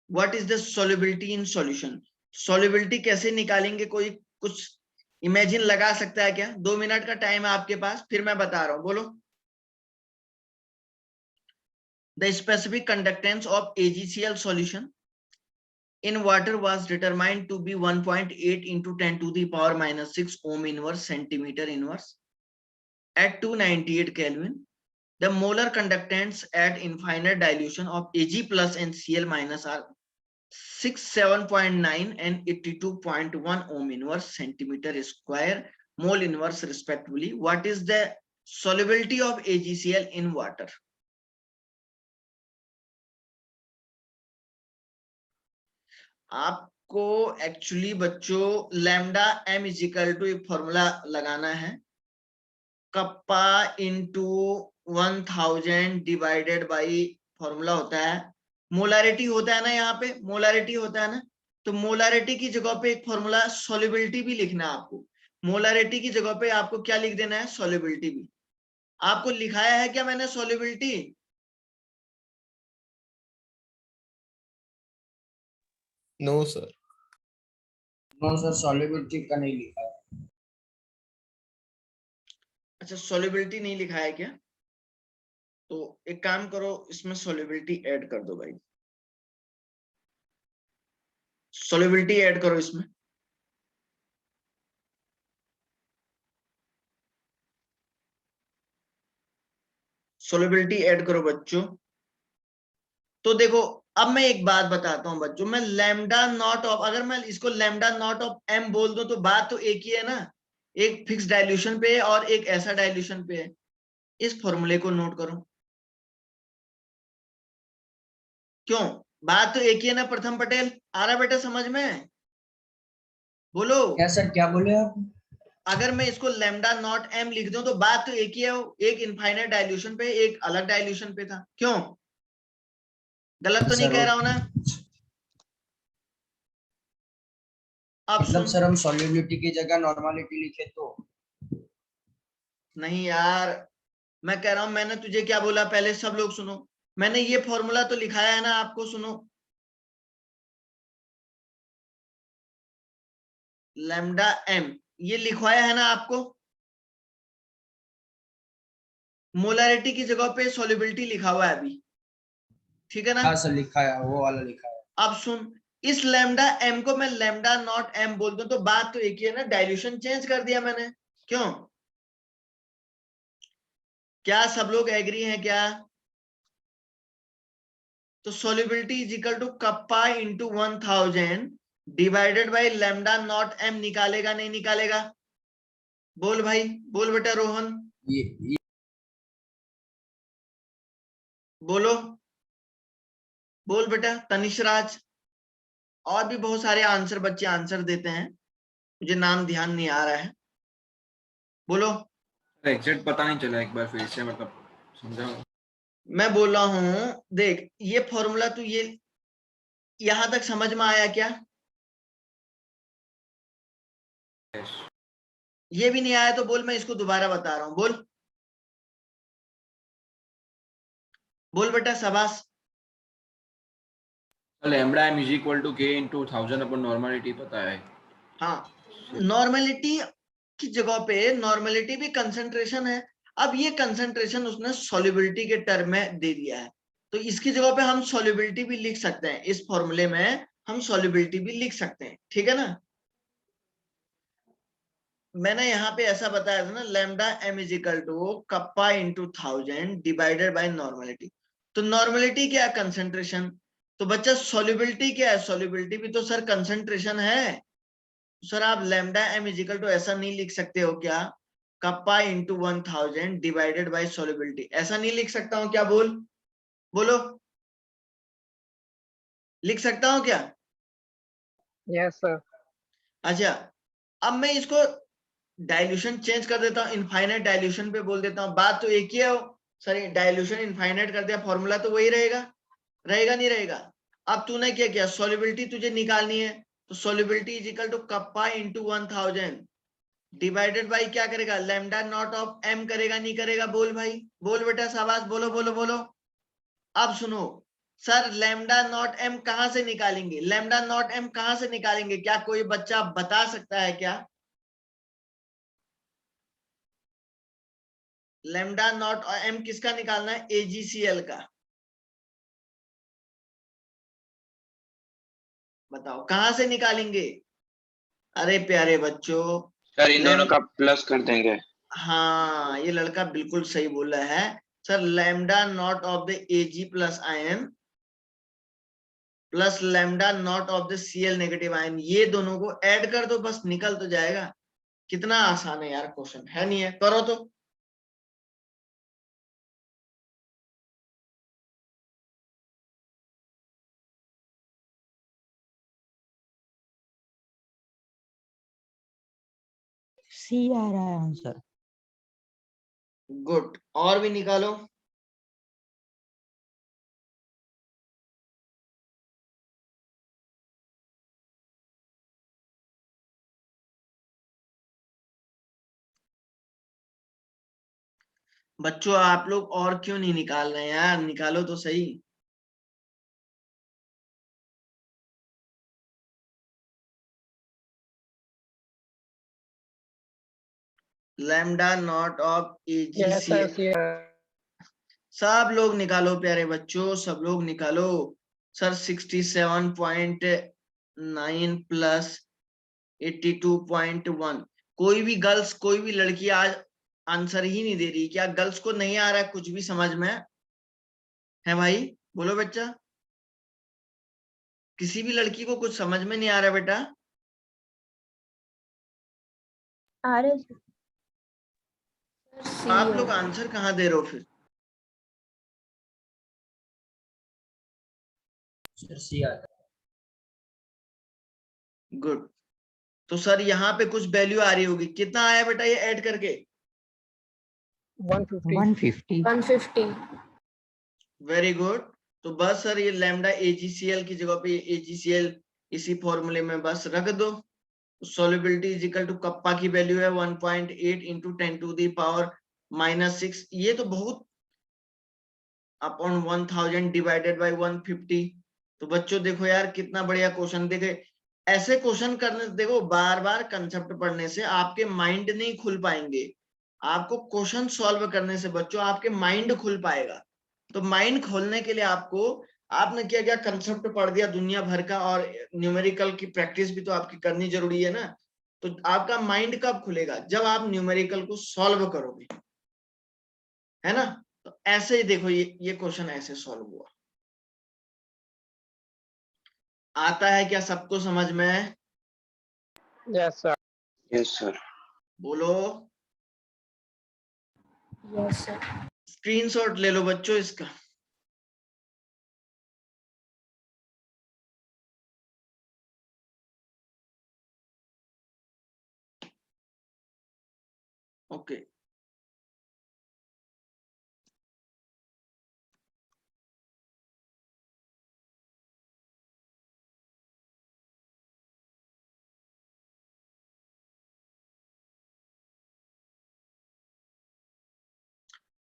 What is the solubility in solution? Solubility कैसे निकालेंगे? कोई कुछ इमेजिन लगा सकता है क्या? 2 मिनट का टाइम है आपके पास, फिर मैं बता रहा हूं। बोलो। The specific conductance of AgCl solution in water was determined to be 1.8 into 10 to the power minus 6 ohm inverse centimeter inverse at 298 Kelvin. The molar conductance at infinite dilution of Ag plus and Cl minus are 67.9 and 82.1 ohm inverse centimeter square mole inverse respectively. What is the solubility of AgCl in water? आप आपको एक्चुअली बच्चों लैम्डा एम इजिकल टू एक फॉर्मूला लगाना है, kappa into 1000 divided by formula होता है मोलारिटी होता है ना, यहाँ पे मोलारिटी होता है ना, तो मोलारिटी की जगह पे एक फॉर्मूला सॉल्युबिलिटी भी लिखना है आपको। मोलारिटी की जगह पे आपको क्या लिख देना है, सॉल्युबिलिटी भी। आपको लिखाया है क्या मैंने solubility? No sir. No sir, solubility का नहीं लिखा है। अच्छा, सॉल्युबिलिटी नहीं लिखा है क्या? तो एक काम करो, इसमें सॉल्युबिलिटी ऐड कर दो भाई, सॉल्युबिलिटी ऐड करो इसमें। सॉल्युबिलिटी ऐड करो बच्चों। तो देखो, अब मैं एक बात बताता हूं बच्चों, मैं लैम्डा नॉट ऑफ, अगर मैं इसको लैम्डा नॉट ऑफ एम बोल दूं तो बात तो एक ही है ना, एक फिक्स डाइल्यूशन पे है और एक ऐसा डाइल्यूशन पे है। इस फॉर्मूले को नोट करो। क्यों? बात तो एक ही है ना प्रथम पटेल, आ रहा बेटा समझ में? बोलो। क्या सर, क्या बोले आप? अगर मैं इसको लैम्डा नॉट एम लिख दूं तो बात तो एक ही है, एक इनफाइनाइट डाइल्यूशन पे, एक अलग डाइल्यूशन पे था। क्यों? गलत तो नहीं सर कह रहा हूं ना? अब मतलब सुन। सर हम सॉल्युबिलिटी की जगह नॉर्मलिटी लिखे तो? नहीं यार, मैं कह रहा हूं, मैंने तुझे क्या बोला पहले, सब लोग सुनो। मैंने ये फॉर्मूला तो लिखाया है ना आपको, सुनो। लैम्डा एम ये लिखवाया है ना आपको। मोलारिटी की जगह पे सॉल्युबिलिटी लिखा हुआ है अभी, ठीक है ना? हाँ सर, लिखा है, वो वाला लिखा है। अब सुन, इस लैम्डा एम को मैं लैम्डा नॉट एम बोल दूं तो बात तो एक ही है ना, डाइल्यूशन चेंज कर दिया मैंने। क्यों? क्या सब लोग एग्री हैं क्या? तो solubility is equal to kappa into 1000 divided by lambda naught m, निकालेगा नहीं निकालेगा? बोल भाई, बोल बेटा रोहन, ये बोलो, बोल बेटा तनिष्राज। और भी बहुत सारे आंसर बच्चे आंसर देते हैं, मुझे नाम ध्यान नहीं आ रहा है। बोलो। एग्जैक्ट पता नहीं चला, एक बार फिर से मतलब समझा। मैं बोल रहा हूं, देख ये फॉर्मूला तू ये यहां तक समझ में आया क्या? ये भी नहीं आया तो बोल, मैं इसको दोबारा बता रहा हूं, बोल, बोल बेटा शाबाश। Lambda m is equal to k into 1000 upon normality पता है। हाँ, नॉर्मेलिटी की जगह पे नॉर्मेलिटी भी कंसंट्रेशन है। अब ये कंसंट्रेशन उसने सॉल्युबिलिटी के टर्म में दे दिया है, तो इसकी जगह पे हम सॉल्युबिलिटी भी लिख सकते हैं, इस फॉर्मूले में हम सॉल्युबिलिटी भी लिख सकते हैं, ठीक है ना? मैंने यहाँ पे ऐसा बताया था ना, lambda m is equal to kappa into 1000 divided by normality. तो नॉर्मेलिटी क्या है? कंसंट्रेशन। तो बच्चा सॉल्युबिलिटी क्या है? सॉल्युबिलिटी भी तो सर कंसंट्रेशन है। सर आप लैम्डा एम इजिकल टू ऐसा नहीं लिख सकते हो क्या, kappa into 1000 divided by solubility, ऐसा नहीं लिख सकता हूं क्या? बोल, बोलो, लिख सकता हूं क्या? Yes, sir. अच्छा, अब मैं इसको डाइल्यूशन चेंज कर देता हूँ, इनफाइनाइट डाइल्यूशन पे बोल देता हूँ, बात तो एक ही है। सर डाइल्यूशन इनफाइनाइट कर दिया, फॉर्मूला तो वही रहेगा, रहेगा नहीं रहेगा? अब तूने क्या किया, सॉल्युबिलिटी तुझे निकालनी है, तो solubility is equal to kappa into 1000 divided by क्या करेगा, लैम्डा नॉट ऑफ एम करेगा नहीं करेगा? बोल भाई, बोल बेटा शाबाश, बोलो बोलो बोलो। अब सुनो, सर लैम्डा नॉट एम कहां से निकालेंगे, लैम्डा नॉट एम कहां से निकालेंगे, क्या कोई बच्चा बता सकता है क्या? लैम्डा नॉट एम किसका निकालना है? एजीसीएल का। बताओ कहां से निकालेंगे? अरे प्यारे बच्चों, सर इन दोनों लैम का प्लस कर देंगे। हाँ, ये लड़का बिल्कुल सही बोल रहा है। Sir lambda naught of the AG plus ion plus lambda naught of the CL negative ion, ये दोनों को ऐड कर दो, बस निकल तो जाएगा। कितना आसान है यार क्वेश्चन, है नहीं है? करो तो। सी आ रहा है आंसर। गुड, और भी निकालो। बच्चों आप लोग और क्यों नहीं निकाल रहे हैं यार, निकालो तो सही। Lambda naught of Yes, sir. AGCL, Yes. सब लोग निकालो प्यारे बच्चों, सब लोग निकालो। Sir 67.9 plus 82.1। कोई भी गर्ल्स, कोई भी लड़की आज आंसर ही नहीं दे रही। क्या गर्ल्स को नहीं आ रहा है कुछ भी समझ में है भाई? बोलो बच्चा, किसी भी लड़की को कुछ समझ में नहीं आ रहा बेटा? आ रहे सर। सी आप लोग होगा। आंसर कहाँ दे रहे हो फिर? सर सी आता है। गुड। तो सर यहाँ पे कुछ वैल्यू आ रही होगी, कितना आया बेटा ये ऐड करके? 150. 150। 150। Very good. तो बस सर ये लैम्डा AgCl की जगह पे AgCl इसी फॉर्मूले में बस रख दो। Solubility is equal to kappa की वैल्यू है 1.8 इंटू 10⁻⁻⁶। ये तो बहुत अपॉन 1000 डिवाइडेड बाय 150। तो बच्चों देखो यार कितना बढ़िया क्वेश्चन। देखे ऐसे क्वेश्चन करने से, देखो बार बार कंसेप्ट पढ़ने से आपके माइंड नहीं खुल पाएंगे। आपको क्वेश्चन सॉल्व करने से बच्चों आपके माइंड खुल पाएगा। तो माइंड खोलने के लिए आपने क्या क्या कंसेप्ट पढ़ दिया दुनिया भर का, और न्यूमेरिकल की प्रैक्टिस भी तो आपकी करनी जरूरी है ना। तो आपका माइंड कब खुलेगा? जब आप न्यूमेरिकल को सॉल्व करोगे, है ना। तो ऐसे ही देखो ये क्वेश्चन ऐसे सॉल्व हुआ। आता है क्या सबको समझ में? Yes, sir. Yes sir. बोलो। Yes sir. स्क्रीनशॉट ले लो बच्चों इसका। ओके।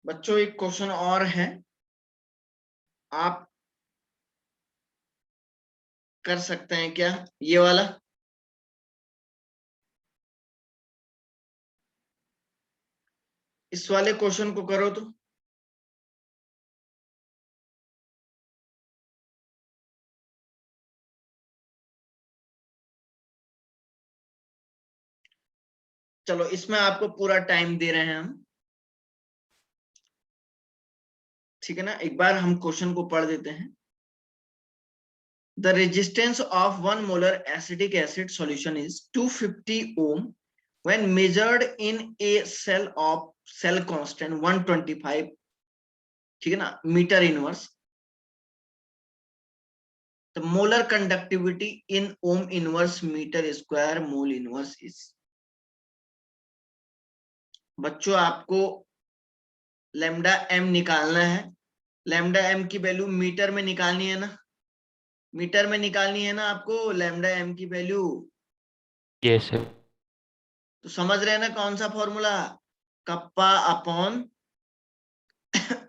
बच्चों एक क्वेश्चन और है, आप कर सकते हैं क्या ये वाला? इस वाले क्वेश्चन को करो तो। चलो इसमें आपको पूरा टाइम दे रहे हैं हम, ठीक है ना। एक बार हम क्वेश्चन को पढ़ देते हैं। The resistance of 1 molar acetic acid solution is 250 ohm when measured in a cell constant 125, ठीक है ना, metre inverse. The molar conductivity in ohm inverse meter square mole inverse is। बच्चों आपको लैम्डा m निकालना है। लैम्डा m की वैल्यू मीटर में निकालनी है ना, मीटर में निकालनी है ना आपको लैम्डा m की वैल्यू। Yes sir. तो समझ रहे हैं ना कौन सा formula? Kappa upon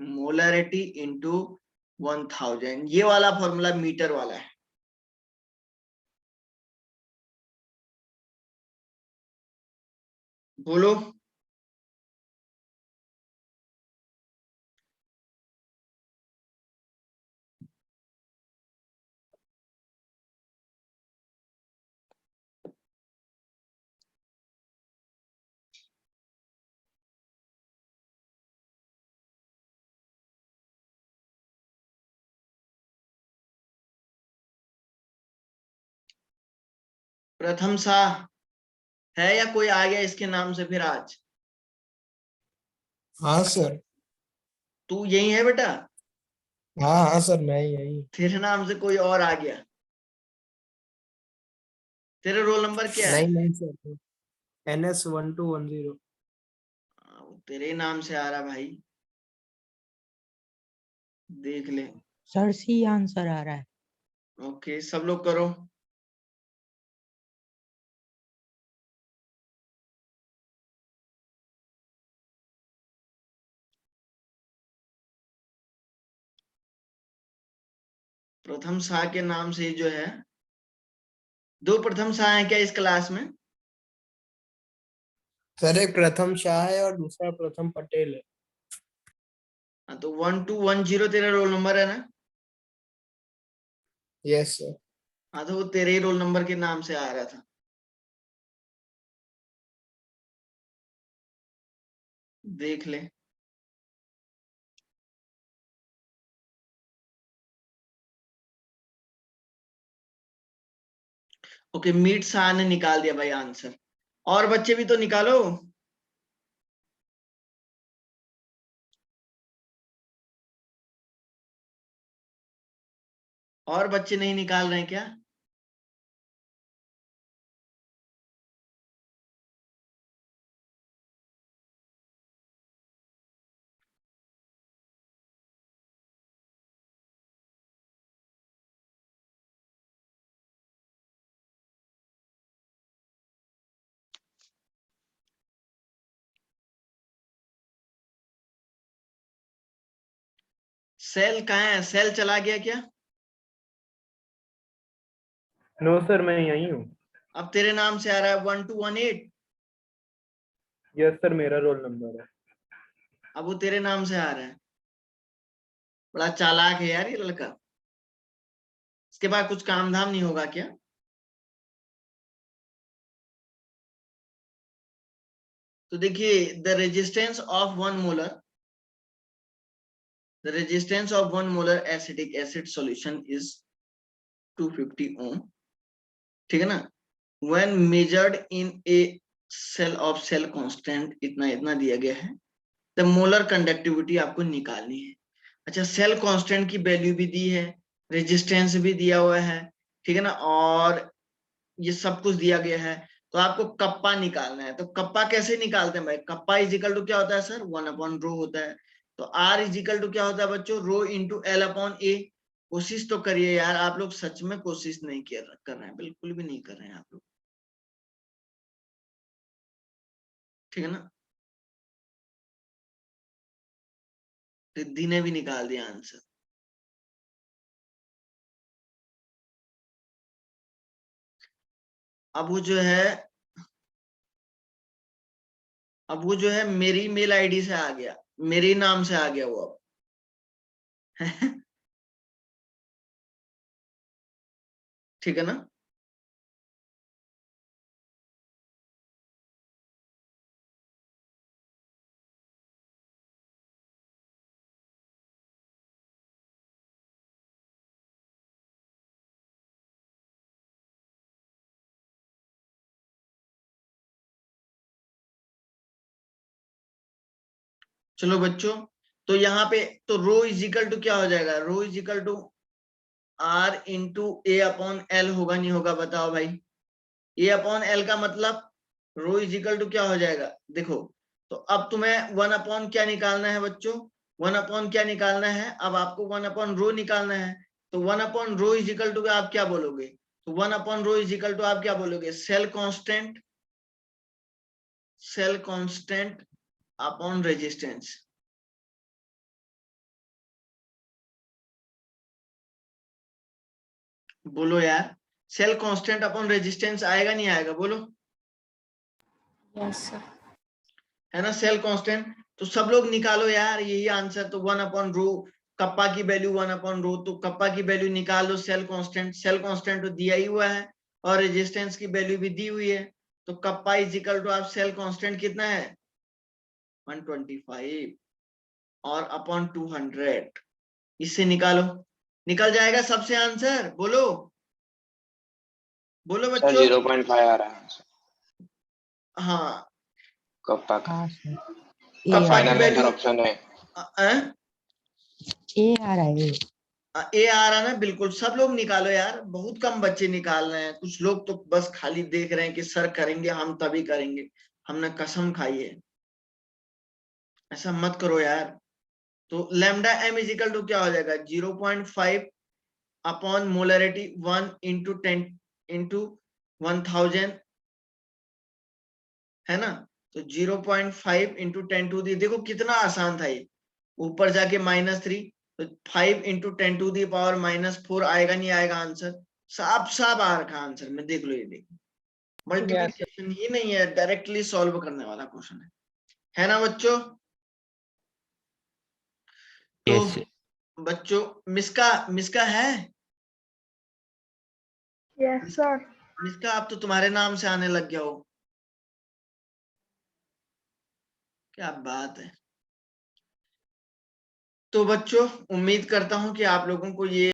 molarity into 1000, ये वाला फॉर्मूला मीटर वाला है। बोलो। प्रथम सा है या कोई आ गया इसके नाम से फिर आज? हाँ सर। तू यही है बेटा? हाँ हाँ सर, मैं यही। तेरे नाम से कोई और आ गया? तेरे रोल नंबर क्या है? नहीं नहीं सर। NS1210। तेरे नाम से आ रहा भाई, देख ले। सर सी आंसर आ रहा है। ओके, सब लोग करो। प्रथम शाह के नाम से जो है, 2 प्रथम शाह है क्या इस क्लास में? सर एक प्रथम शाह है और दूसरा प्रथम पटेल है। हाँ, तो 1210 तेरा रोल नंबर है ना? Yes sir. हाँ, तो वो तेरे ही रोल नंबर के नाम से आ रहा था, देख ले। ओके, मीट शाह ने निकाल दिया भाई आंसर। और बच्चे भी तो निकालो। और बच्चे नहीं निकाल रहे हैं क्या? सेल कहाँ है? सेल चला गया क्या? नो सर, मैं यही हूँ। अब तेरे नाम से आ रहा है 1218। यस सर, मेरा रोल नंबर है। अब वो तेरे नाम से आ रहा है। बड़ा चालाक है यार ये लड़का। इसके बाद कुछ काम धाम नहीं होगा क्या? तो देखिए, the resistance of 1 molar, the resistance of 1 molar acetic acid solution is 250 ohm, ठीक है ना? when measured in a cell of cell constant, इतना इतना दिया गया है। the molar conductivity आपको निकालनी है। अच्छा, सेल कांस्टेंट की वैल्यू भी दी है, रेजिस्टेंस भी दिया हुआ है, ठीक है ना, और ये सब कुछ दिया गया है। तो आपको कप्पा निकालना है। तो कप्पा कैसे निकालते हैं भाई? कप्पा इजिकल टू क्या होता है सर? 1/रो होता है। तो आर इजिकल टू क्या होता है बच्चों? Rho into L/A। कोशिश तो करिए यार, आप लोग सच में कोशिश नहीं कर रहे हैं, बिल्कुल भी नहीं कर रहे हैं आप लोग, ठीक है ना? रिद्धि ने भी निकाल दिया आंसर। अब वो जो है, अब वो जो है मेरी मेल आईडी से आ गया, मेरे नाम से आ गया वो अब। ठीक है ना? चलो बच्चों, तो यहाँ पे तो रो इजिकल टू क्या हो जाएगा? Rho is equal to R into A/L होगा, नहीं होगा? बताओ भाई। A/L का मतलब रो इजिकल टू क्या हो जाएगा? देखो, तो अब तुम्हें 1 क्या निकालना है बच्चों? 1 क्या निकालना है? अब आपको 1/रो निकालना है। तो 1/रो इजिकल टू आप क्या बोलोगे? तो 1/रो इजिकल टू आप क्या बोलोगे? Cell constant, cell constant upon resistance. बोलो यार, सेल कांस्टेंट अपॉन रेजिस्टेंस आएगा नहीं आएगा? बोलो। Yes sir. है ना सेल कांस्टेंट? तो सब लोग निकालो यार, यही आंसर। तो 1/रो, कप्पा की वैल्यू 1/रो, तो कप्पा की वैल्यू निकाल लो। सेल कांस्टेंट, सेल कांस्टेंट तो दिया ही हुआ है और रेजिस्टेंस की वैल्यू भी दी हुई है। तो कप्पा इज इक्वल टू, आप सेल कांस्टेंट कितना है? 125 और अपॉन 200, इससे निकालो, निकल जाएगा सबसे आंसर। बोलो बोलो सर बच्चों। 0.5 आ रहा है हाँ, कप्पा का। हाँ सर, कप्पा की फाइनल वैल्यू आंसर ऑप्शन है। ए आ रहा है। ए आ रहा ना, बिल्कुल सब लोग निकालो यार, बहुत कम बच्चे निकाल रहे हैं, कुछ लोग तो बस खाली देख रहे हैं कि सर करेंगे हम तभी करेंगे, हमने कसम खाई है, ऐसा मत करो यार। तो लैम्डा एम इजिकल टू क्या हो जाएगा 0.5 अपॉन मोलरिटी 1 इंटू 10 इंटू 1000 है ना। तो 0.5 इंटू 10 टू दी, देखो कितना आसान था ये, ऊपर जाके -3, तो 5 इंटू 10 टू दी पावर -4 आएगा नहीं आएगा आंसर, साफ साफ आ रखा आंसर में, देख लो ये देखो, मल्टीप्लिकेशन ही नहीं है, डायरेक्टली सॉल्व करने वाला क्वेश्चन है ना बच्चों। तो Yes, sir. बच्चों मिसका है, Yes, sir. मिसका आप तो तुम्हारे नाम से आने लग गया हो, क्या बात है। तो बच्चों उम्मीद करता हूं कि आप लोगों को ये